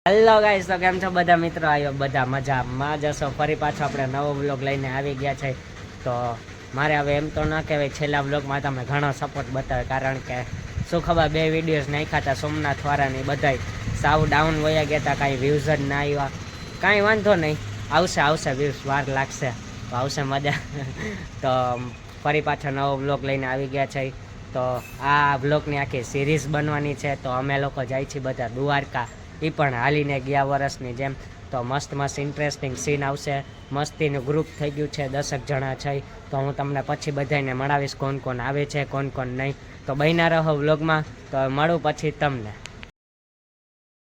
Hello guys, તો કેમ છો બધા મિત્રો? આવ્યો બધા મજામાં જશો. ફરી પાછો આપણે નવો વ્લોગ લઈને આવી ગયા છે. તો મારે હવે એમ તો ના કહેવાય, છેલ્લા વ્લોગમાં તમે ઘણો સપોર્ટ બતાવે, કારણ કે શું ખબર 2 વિડીયોઝ નાખ્યા હતા સોમનાથ વાળાની, બધાય સાવ ડાઉન વયા ગયા હતા, કાંઈ વ્યૂઝ જ ના આવ્યા. કાંઈ વાંધો નહીં, આવશે વ્યૂઝ, વાર લાગશે તો આવશે મજા. તો ફરી પાછો નવો વ્લોગ લઈને આવી ગયા છે. તો આ વ્લોગની આખી સિરીઝ બનવાની છે. તો અમે લોકો જાય છીએ બધા દ્વારકા, એ પણ હાલીને ગયા વર્ષની જેમ. તો મસ્ત ઇન્ટરેસ્ટિંગ સીન આવશે. મસ્તીનું ગ્રુપ થઈ ગયું છે, 10 જણા છે. તો હું તમને પછી બધાને મળાવીશ, કોણ આવે છે, કોણ નહીં. તો બન્યા રહો વ્લોગમાં. તો મળું પછી તમને.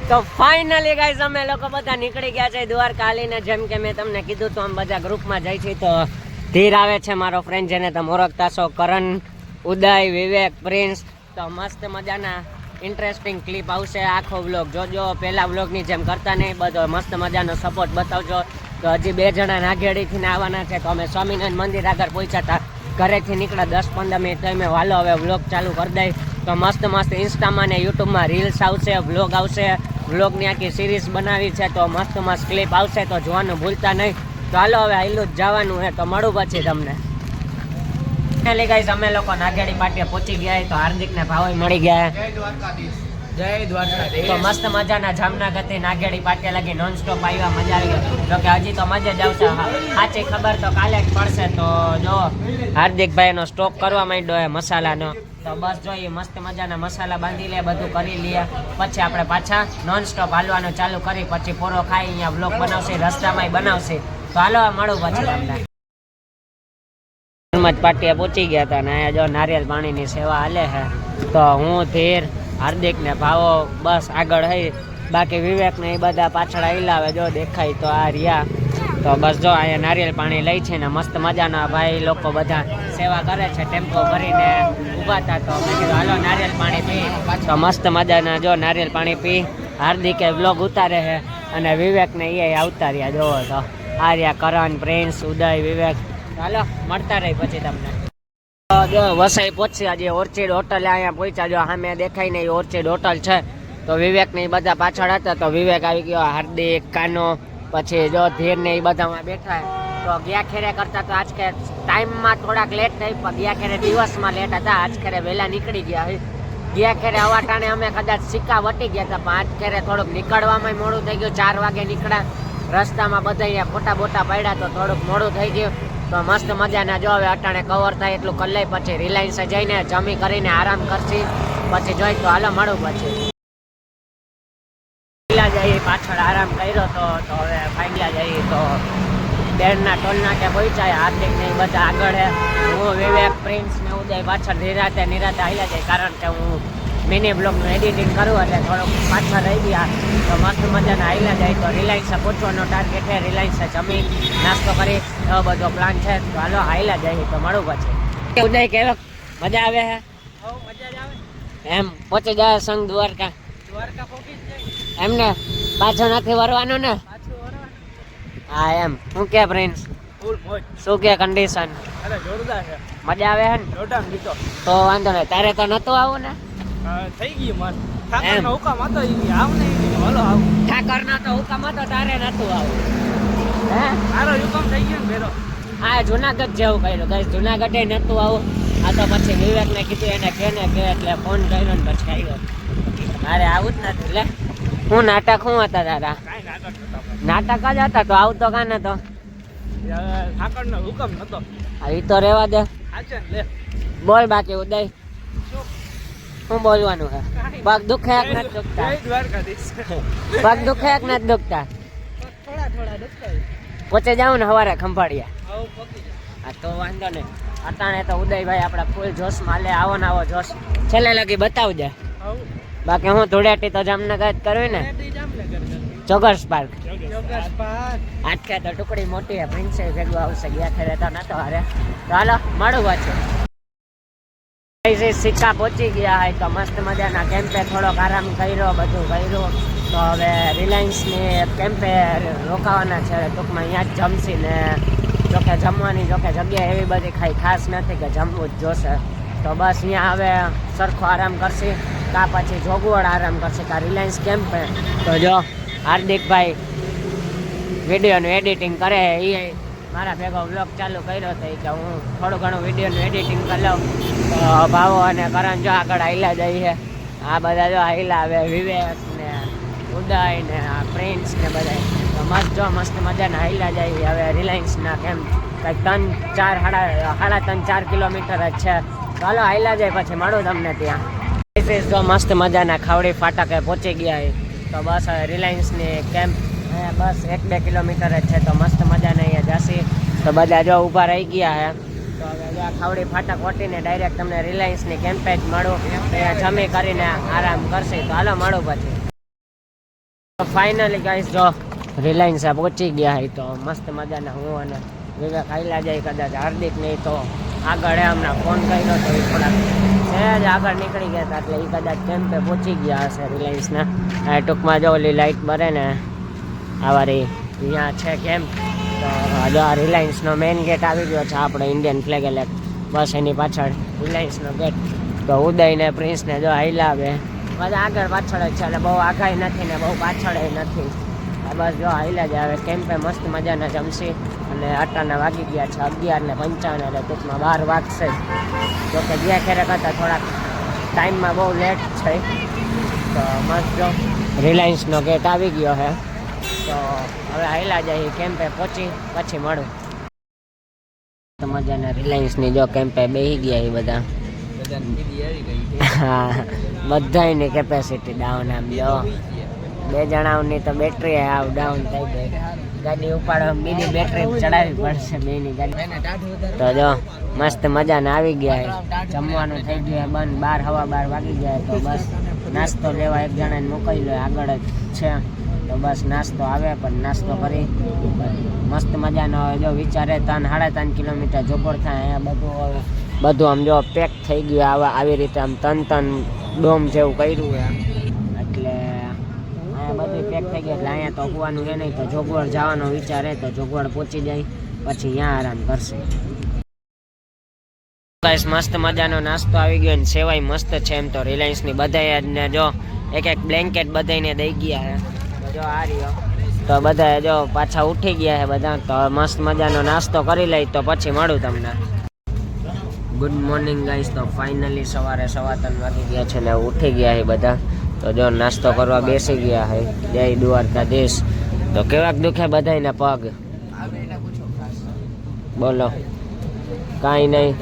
તો ફાઇનલી ગાઈસ, અમે લોકો બધા નીકળી ગયા છે દ્વારકા હાલીને. જેમ કે મેં તમને કીધું તો આમ બધા ગ્રુપમાં જાય છે. તો ધીર આવે છે મારો ફ્રેન્ડ, જેને તમે ઓળખતા છો, કરણ, ઉદય, વિવેક, પ્રિન્સ. તો મસ્ત મજાના ઇન્ટરેસ્ટિંગ ક્લિપ આવશે. આખો વ્લોગ જોજો, પહેલા વ્લોગની જેમ કરતા નહીં, બધો મસ્ત મજાનો સપોર્ટ બતાવજો. તો હજી 2 જણા નાગેડીથી આવવાના છે. તો અમે સ્વામિનારાયણ મંદિર આગળ પહોંચ્યા હતા, ઘરેથી નીકળ્યા 10-15 મિનિટ થઈ. મેં વાલો હવે વ્લોગ ચાલુ કરી દઈ. તો મસ્ત ઇન્સ્ટામાં ને યુટ્યુબમાં રીલ્સ આવશે, વ્લોગ આવશે. વ્લોગની આખી સિરીઝ બનાવી છે. તો મસ્ત ક્લિપ આવશે, તો જોવાનું ભૂલતા નહીં. તો હાલો હવે હાઈલું જ જવાનું છે. તો મળું પછી તમને. ફાઇનલી ગાઈસ, અમે લોકો નાગેડી પાટીએ પહોંચી ગયા. તો હાર્દિકને ભાવોય મળી ગયા. જય દ્વારકાધીશ. તો મસ્ત મજાના જામનગરથી નાગેડી પાટીએ લગી નોન સ્ટોપ આવ્યા, મજા આવી ગઈ. જો કે હજી તો મજા જ આવશે, સાચી ખબર તો કાલે જ પડશે. તો જો હાર્દિકભાઈનો સ્ટોક કરવા માંડ્યો મસાલાનો. તો બસ જોઈએ, મસ્ત મજાના મસાલા બાંધી લે, બધું કરી લઈએ. પછી આપણે પાછા નોન સ્ટોપ હાલવાનું ચાલુ કરી, પછી પોરો ખાઈ અહીંયા વ્લોગ બનાવશે, રસ્તામાં બનાવશે. તો હાલો મળું પછી તમને. પાટીએ પહોંચી ગયા હતા ને અહીંયા જો નારિયેલ પાણીની સેવા હાલે છે. તો હું, ધીર, હાર્દિક ને ભાવો બસ આગળ હઈ, બાકી વિવેક ને એ બધા પાછળ હિલાવે. જો દેખાય તો આ રહ્યા. તો બસ જો અહીંયા નારિયેલ પાણી લઈ છે ને મસ્ત મજાના ભાઈ લોકો બધા સેવા કરે છે. ટેમ્પો ભરીને ઊભા હતા. તો મેં કીધું હાલો નારિયેલ પાણી પી. તો મસ્ત મજાના જો નારિયેલ પાણી પી. હાર્દિકે વ્લોગ ઉતારે છે અને વિવેક ને એ આવતા રહ્યા. જોવો તો આ રહ્યા કરણ, પ્રિન્સ, ઉદય, વિવેક. હાલો મળતા રહી પછી તમને. જો વસાઈ પહોંચ્યા, જે ઓર્ચિડ હોટલ અહીંયા પહોંચ્યા. જો સામે દેખાય ને એ ઓર્ચિડ હોટલ છે. તો વિવેક ને એ બધા પાછળ હતા. તો વિવેક આવી ગયો, હાર્દિક, કાનો, પછી જો ધીર ને એ બધા બેઠા. તો ગયા ખેરે કરતા તો આજ કે ટાઈમમાં થોડાક લેટ થઈ, પણ ગયા ખેરે દિવસમાં લેટ હતા. આજ ખેરે વહેલા નીકળી ગયા. ગયા ખેરે અવાટાણે અમે કદાચ સિક્કા વટી ગયા હતા, પણ આજ ખેરે થોડુંક નીકળવામાં મોડું થઈ ગયું. 4 વાગે નીકળ્યા. રસ્તામાં બધા અહીંયા ફોટા બોટા પડ્યા, તો થોડુંક મોડું થઈ ગયું. તો મસ્ત મજાના જો હવે અટાણે કવર થાય એટલું કરી લઈ, પછી રિલાયન્સે જઈને જમી કરીને આરામ કરશી. પછી જોઈ તો હાલો મળું પછી. જઈએ પાછળ આરામ કર્યો તો હવે ફાઈનલા જઈએ. તો બેરના ટોલના કે પહોંચાય. હાર્દિક ને બધા આગળ હે, હું, વિવેક, પ્રિન્સ ને ઉદય પાછળ નિરાતે હાલ્યા જાય, કારણ કે હું મિની બ્લોગનું એડિટિંગ કરું એટલે થોડુંક પાછળ રહી ગયા. તો મસ્ત મજાના હાલ્યા જાય. તો રિલાયન્સે પહોંચવાનો ટાર્ગેટ છે. રિલાયન્સે જમી નાસ્તો કરી એવો બધો પ્લાન છે. તો હાલો હાલ્યા જાય. તો મળું પછી. ઉદય કેવો મજા આવે છે? એમ પહોંચી જાય સંઘ દ્વારકા એમને પાછો નથી વરવાનું ને? હા એમ. શું કે પ્રિન્સ, શું કે કન્ડિશન? મજા આવે છે ને? તો વાંધો નહીં, તારે તો નતું આવું ને? થઈ ગયું ઠાકર નો હુકમ હતો, ઠાકર નો તો હુકમ હતો, તારે નતું આવું. હે મારો હુકમ થઈ ગયો ને ભેરો. હા જુનાગઢ જેવું કર્યું ગાઈસ, જુનાગઢ નતું આવું. આ તો પછી વિવેક ને કીધું એને કે એટલે ફોન કર્યો ને પછી આવ્યો. મારે આવું જ નથી. લે હું નાટક શું હતા તારા? નાટક જ હતા. તો આવતો કાં નતો? ઠાકર નો હુકમ નતો. એ તો રેવા દે. લે બોલ બાકી ઉદય, શું બોલવાનું છે? પગ દુખે કે નથી દુખતા? પગ દુખે કે નથી દુખતા? થોડા દુખતા. પોચે જાઉં ને સવારે ખંભાળિયા. હા તો વાંધો નહીં. અટાણે તો ઉદયભાઈ આપડા ફૂલ જોશમાં. લે આવો ને આવો જોશ છેલ્લે લગી બતાવજે. બાકી હું ધૂળેટી તો જામનગર જ કરવી ને. Joggers park. આટકે તો ટુકડી મોટી હે, પ્રિન્સે ભેગું આવશે. ગયા ખેરે તો નતો હારે. તો હાલો મળું પાછું. સિક્કા પહોંચી ગયા હોય. તો મસ્ત મજાના કેમ્પે થોડોક આરામ કર્યો, બધું કર્યું. તો હવે રિલાયન્સની કેમ્પે રોકાવાના છે. ટૂંકમાં અહીંયા જ જમશી ને. જોકે જમવાની જગ્યા એવી બધી ખાસ નથી કે જમવું જ જોશે. તો બસ અહીંયા હવે સરખો આરામ કરશે. કા પછી જોગવડ આરામ કરશે, કા રિલાયન્સ કેમ્પે. તો જો હાર્દિકભાઈ વિડીયોનું એડિટિંગ કરે એ મારા ભેગો વ્લોગ ચાલુ કર્યો હતો કે હું થોડું ઘણું વિડીયોનું એડિટિંગ કરી લઉં. તો ભાવો અને કરણ જો આગળ હાઈલા જાય છે. આ બધા જો હાઈલા આવે વિવેક ને ઉદય ને પ્રિન્સ ને બધા તો મસ્ત જો મસ્ત મજાના હાઈલા જાય. હવે રિલાયન્સના કેમ કંઈક 3-4 કિલોમીટર જ છે. ચાલો હાઈલા જાય પછી મળું તમને ત્યાં. જો મસ્ત મજાના ખાવડી ફાટકે પહોંચી ગયા તો બસ હવે રિલાયન્સની કેમ્પ અહીંયા બસ 1-2 કિલોમીટર જ છે. તો મસ્ત મજાના અહીંયા જાસી તો બધા જો ઊભા રહી ગયા હે. તો હવે જો ખાવડી ફાટક વટીને ડાયરેક્ટ તમને રિલાયન્સની કેમ્પે જ મળું. અહીંયા જમી કરીને આરામ કરશે. તો હાલો મળું પછી. ફાઇનલી ગાઈસ જો રિલાયન્સ પહોંચી ગયા હોય તો મસ્ત મજાના હું અને વિવેક હાઈલા જાય. કદાચ હાર્દિક નહીં તો આગળ હમણાં ફોન કર્યો તો એ થોડાક સહેજ આગળ નીકળી ગયા હતા એટલે એ કદાચ કેમ્પે પહોંચી ગયા હશે રિલાયન્સના. ટૂંકમાં જો ઓલી લાઇટ બરે ને આવારી અહીંયા છે કેમ્પ. તો જો આ રિલાયન્સનો મેઇન ગેટ આવી ગયો છે આપણો ઇન્ડિયન ફ્લેગ એટલે બસ એની પાછળ રિલાયન્સનો ગેટ. તો ઉદય ને પ્રિન્સ ને જો હાઈલા આવે બધા આગળ પાછળ જ છે એટલે બહુ આગાઈ નથી ને બહુ પાછળ નથી. બસ જો હાઈલા જ આવે કેમ્પે મસ્ત મજાના જમશી અને આટાના વાગી ગયા છે 11:55 એટલે ટૂંકમાં 12 વાગશે. જોકે જ્યાં ખેરે કરતાં થોડાક ટાઈમમાં બહુ લેટ છે. તો મસ્ત જો રિલાયન્સનો ગેટ આવી ગયો છે. તો હવે હાઈલા જાય કેમ્પે પહોંચી પછી મળું. તો મજાના રિલાયન્સની જો કેમ્પે બેસી ગયા એ બધા. હા બધાની કેપેસિટી ડાઉન. આમ જો 2 જણાઓની તો બેટરી આવ ડાઉન થઈ ગઈ. ગાડી ઉપાડવા બીજી બેટરી ચડાવવી પડશે બેની ગાડી. તો જો મસ્ત મજાના આવી ગયા. જમવાનું થઈ ગયું બંધ. 12:15 વાગી ગયા. તો બસ નાસ્તો લેવા એક જણાને મોકલી લો આગળ જ છે. તો બસ નાસ્તો આવે પણ નાસ્તો કરી મસ્ત મજાનો જો વિચારે 3-3.5 કિલોમીટર જોગોડ થાય. અહીંયા બધું આમ જો પેક થઈ ગયું આવી રીતે આમ 3 ડોમ જેવું કર્યું છે એટલે અહીંયા બધું પેક થઈ ગયું. એટલે અહીંયા તો હોવાનું છે નહીં. તો જોગવડ જવાનો વિચાર તો જોગવડ પહોંચી જાય પછી અહીંયા આરામ કરશે. ગાઈસ મસ્ત મજાનો નાસ્તો આવી ગયો ને સેવાય મસ્ત છે. એમ તો રિલાયન્સની બધાને જો એક બ્લેન્કેટ બધાને દઈ ગયા છે. જો આ રહ્યો તો બધા જો પાછા ઉઠી ગયા છે બધા. તો મસ્ત મજાનો નાસ્તો કરી લઈ તો પછી મળું તમને. Good morning guys. તો ફાઇનલી સવારે 3:15 વાગી ગયા છે ને ઉઠી ગયા છે બધા. તો જો નાસ્તો કરવા બેસી ગયા છે. જય દ્વારકાધીશ. તો કેવાક દુખે બધાયના પગ બોલો? કાંઈ નહીં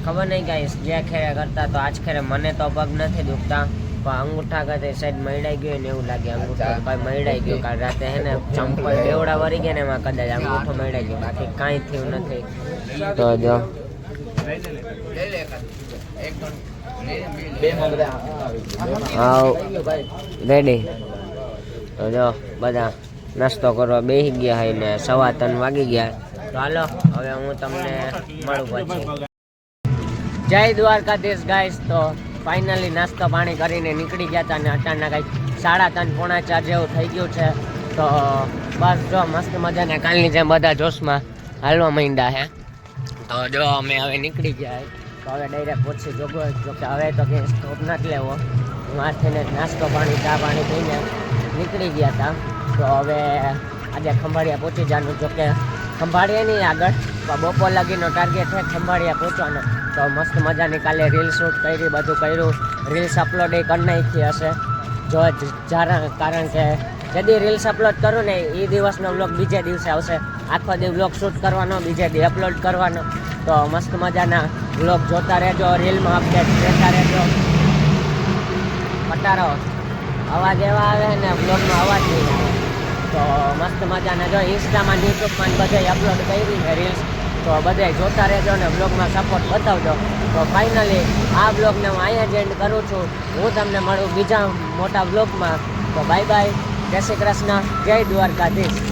ખબર નહીં ગાઈસ. જે ખેરે કરતા તો આજ ખેરે મને તો પગ નથી દુખતા પણ અંગૂઠા ખાતે સાઈડ મળી ગયો ને એવું લાગે. અંગૂઠો કઈ મળી ગયો કાલ રાતે હે ને ચંપલ બેવડા વરી ગયા ને એમાં કદાચ અંગૂઠો મળી ગયો. બાકી કાંઈ થયું નથી. તો જો રેડી. તો જો બધા નાસ્તો કરવા બેસી ગયા હોય ને 3:15 વાગી ગયા. તો હાલો હવે હું તમને મળું પછી. જય દ્વારકાધીશ ગાઈસ. તો ફાઇનલી નાસ્તો પાણી કરીને નીકળી ગયા હતા ને અચાનક કંઈક 3:30-4 જેવું થઈ ગયું છે. તો બસ જો મસ્ત મજાના કાલની જેમ બધા જોશમાં હાલવા માંડ્યા છે. તો જો અમે હવે નીકળી ગયા. તો હવે ડાયરેક્ટ પહોંચી જોગો. જોકે હવે તો કંઈ સ્ટોપ નથી લેવો. માથેને નાસ્તો પાણી ચા પાણી પીને નીકળી ગયા હતા. તો હવે આજે ખંભાળિયા પહોંચી જવાનું. જોકે ખંભાળિયા નહીં આગળ પણ બપોર લગીનો ટાર્ગેટ છે ખંભાળિયા પહોંચવાનો. તો મસ્ત મજાની કાલે રીલ શૂટ કરી બધું કર્યું. રીલ્સ અપલોડ એ કરી નાખી હશે જો કારણ કે જદી રીલ્સ અપલોડ કરું ને એ દિવસનો વ્લોગ બીજે દિવસે આવશે. આખો દી વ્લોગ શૂટ કરવાનો બીજે દી અપલોડ કરવાનો. તો મસ્ત મજાના વ્લોગ જોતા રહેજો. રીલમાં અપડેટ રહેતા રહેજો. પટારો અવાજ એવા આવે ને વ્લોગનો અવાજ નહીં આવે. તો મસ્ત મજાના જો ઇન્સ્ટામાં યુટ્યુબમાં બધે અપલોડ કરી છે રીલ્સ. તો બધાય જોતા રહેજો ને વ્લોગમાં સપોર્ટ બતાવજો. તો ફાઇનલી આ વ્લોગને હું અહીંયા જ એન્ડ કરું છું. હું તમને મળું બીજા મોટા વ્લોગમાં. તો બાય બાય. જય શ્રી કૃષ્ણ. જય દ્વારકાધીશ.